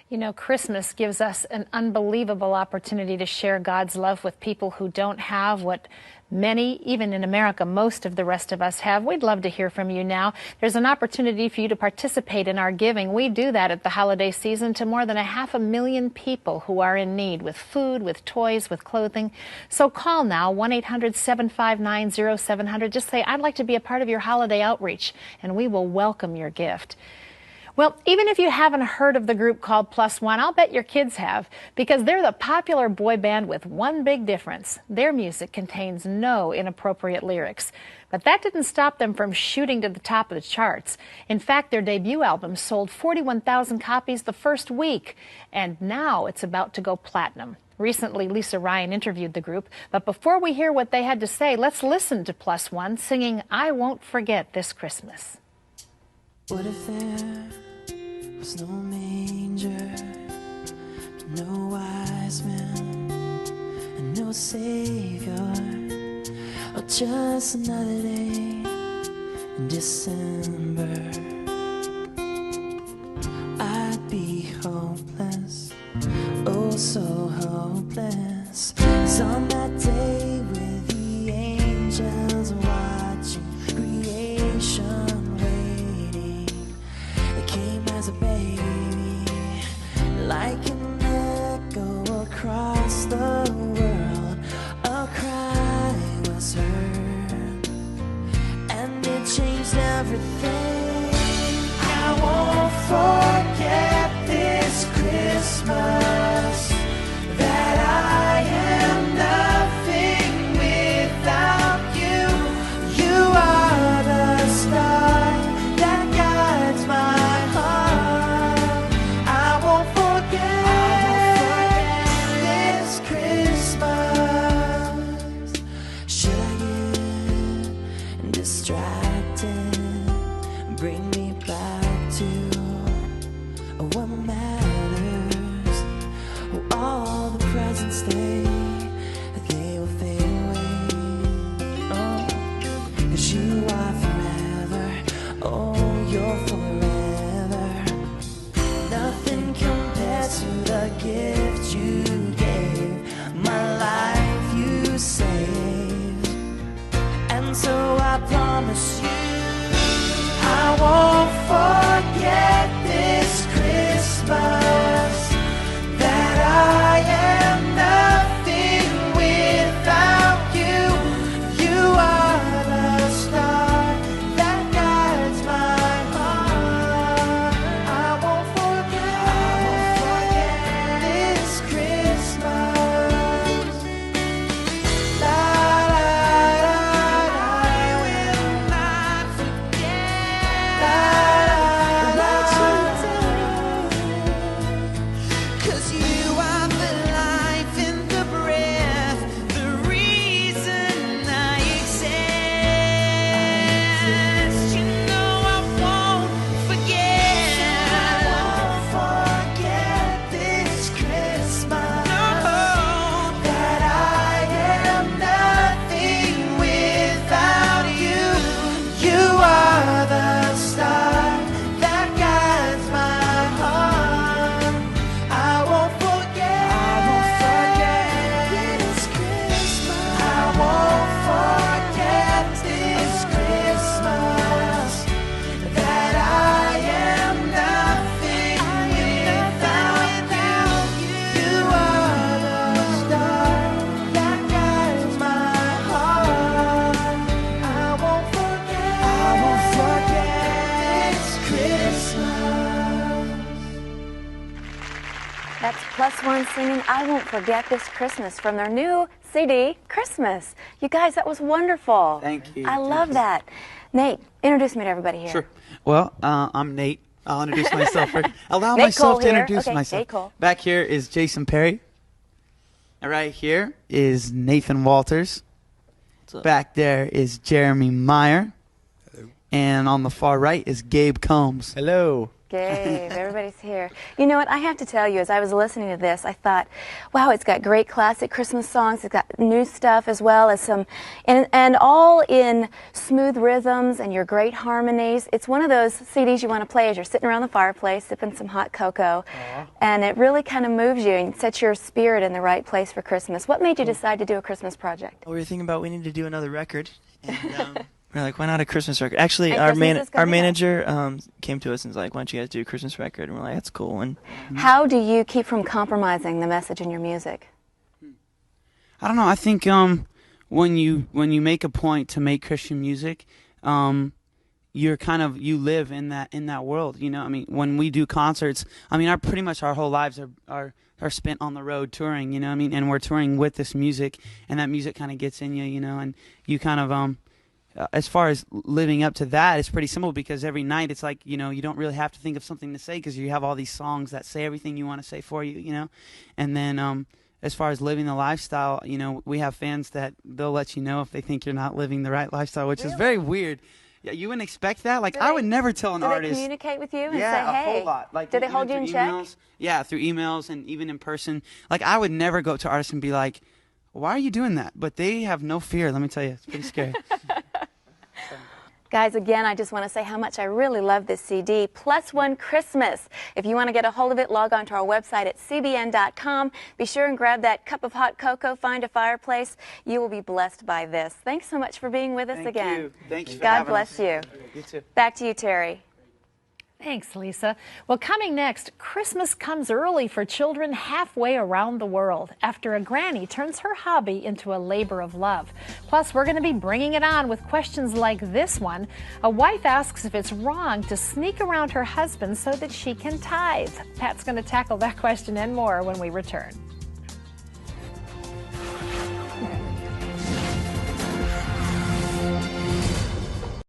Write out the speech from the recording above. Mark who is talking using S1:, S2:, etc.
S1: You know, Christmas gives us an unbelievable opportunity to share God's love with people who don't have what many, even in America, most of the rest of us have. We'd love to hear from you now. There's an opportunity for you to participate in our giving. We do that at the holiday season to more than 500,000 people who are in need with food, with toys, with clothing. So call now, 1-800-759-0700. Just say, I'd like to be a part of your holiday outreach, and we will welcome your gift. Well, even if you haven't heard of the group called Plus One, I'll bet your kids have, because they're the popular boy band with one big difference. Their music contains no inappropriate lyrics. But that didn't stop them from shooting to the top of the charts. In fact, their debut album sold 41,000 copies the first week, and now it's about to go platinum. Recently, Lisa Ryan interviewed the group, but before we hear what they had to say, let's listen to Plus One singing I Won't Forget This Christmas.
S2: What if there was no manger, no wise men, and no savior, or just another day in December? I'd be hopeless, oh so hopeless, 'cause on that day with the angels watching creation waiting, it came as a baby, like an echo across the world. A cry was heard, and it changed everything. I won't forget this Christmas, that I am nothing without you. You are the star that guides my heart. I won't forget this Christmas. Should I get distracted? Bring me back to what matters. All the presents they will fade away. Oh, 'cause you are forever. Oh, you're forever. Nothing compares to the gift you gave. My life you saved, and so I promise you I won't forget this Christmas, that I am nothing without you. You are the star that guides my heart. I won't forget this Christmas. La, la, la, la, I will not forget. La, la, la, 'cause you are the life and the breath, the reason I exist. You know I won't forget this Christmas. No, that I am nothing without you. You are the star that guides my heart. I won't forget this Christmas. I won't forget this Christmas, that I am nothing without you. You are the star that guides my heart. I won't forget this Christmas.
S3: That's Plus One singing I Won't Forget This Christmas from their new CD, Christmas. You guys, that was wonderful.
S4: Thank you.
S3: I love that. Nate, introduce me to everybody here.
S4: Sure. Well, I'm Nate. I'll introduce myself first. Allow
S3: Nate
S4: myself
S3: Cole
S4: to
S3: here.
S4: introduce
S3: Okay,
S4: myself.
S3: Nate Cole.
S4: Back here is Jason Perry. And right here is Nathan Walters. Back there is Jeremy Meyer.
S5: Hello.
S4: And on the far right is Gabe Combs.
S5: Hello.
S3: Gabe, everybody's here. You know what, I have to tell you, as I was listening to this, I thought, wow, it's got great classic Christmas songs, it's got new stuff as well as some, and all in smooth rhythms and your great harmonies. It's one of those CDs you want to play as you're sitting around the fireplace, sipping some hot cocoa, and it really kind of moves you and sets your spirit in the right place for Christmas. What made you decide to do a Christmas project?
S5: We were thinking about we need to do another record, and we're like, why not a Christmas record? Actually,
S3: And
S5: our
S3: Christmas is
S5: our
S3: coming up.
S5: manager came to us and was like, why don't you guys do a Christmas record? And we're like, that's cool. And
S3: How do you keep from compromising the message in your music?
S4: I don't know. I think when you make a point to make Christian music, you're you live in that world. You know, I mean, when we do concerts, I mean, pretty much our whole lives are spent on the road touring. You know, what I mean, and we're touring with this music, and that music kind of gets in you. You know, and you kind of as far as living up to that, it's pretty simple because every night it's like, you know, you don't really have to think of something to say because you have all these songs that say everything you want to say for you, you know. And then as far as living the lifestyle, you know, we have fans that they'll let you know if they think you're not living the right lifestyle, which is very weird. Yeah, you wouldn't expect that. Like, I would never tell an artist.
S3: Do they communicate with you and
S4: Yeah,
S3: say, hey?
S4: a whole lot. Like,
S3: do they
S4: even
S3: hold you in
S4: through
S3: check?
S4: emails. Yeah, through emails and even in person. Like, I would never go up to artists and be like, why are you doing that? But they have no fear, let me tell you. It's pretty scary.
S3: Guys, again, I just want to say how much I really love this CD, Plus One Christmas. If you want to get a hold of it, log on to our website at cbn.com. Be sure and grab that cup of hot cocoa, find a fireplace. You will be blessed by this. Thanks so much for being with us again.
S4: You. Thanks for
S3: God
S4: having
S3: bless
S4: us.
S3: you.
S4: You too.
S3: Back to you, Terry.
S1: Thanks, Lisa. Well, coming next, Christmas comes early for children halfway around the world after a granny turns her hobby into a labor of love. Plus, we're going to be bringing it on with questions like this one. A wife asks if it's wrong to sneak around her husband so that she can tithe. Pat's going to tackle that question and more when we return.